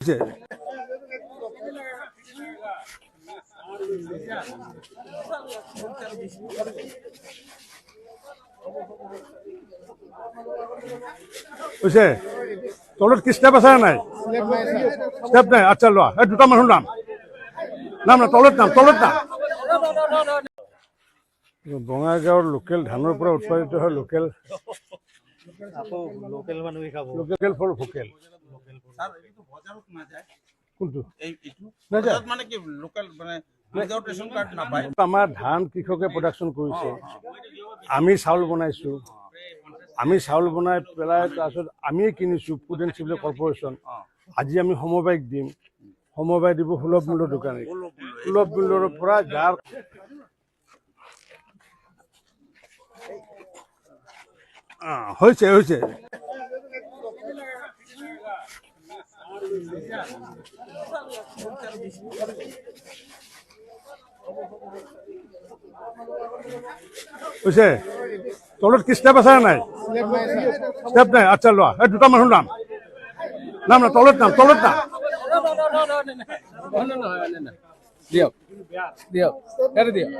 হয়েছে হয়েছে তলত কি স্টেপ আছে নাই স্টেপ নাই আচ্ছা লোৱা এই দুটা মানুহ নাম নাম না তলত নাম বঙাইগাঁৱৰ লোকেল ধানৰ পৰা উৎপাদিত হয় লোকেল লোকেল ফৰ ভোকেল কোনটো আমাৰ ধান কৃষকে প্ৰডাকশ্যন কৰিছে আমি চাউল বনাইছো আমি চাউল বনাই পেলাই তাৰপিছত আমিয়ে কিনিছো ফুড এণ্ড চিভিল কৰ্পৰেশ্যন আজি আমি সমবায়িক দিম সমবায় দিব সুলভ মূল্যৰ দোকানী সুলভ মূল্যৰ পৰা যাৰ হৈছে হৈছে হৈছে তলত কি স্টেপ আছে নাই স্টেপ নাই আচ্ছা লোৱা এই দুটা মানুহ নাম নাম না তলত নাম দিয়ক দিয়ক এটা দিয়ক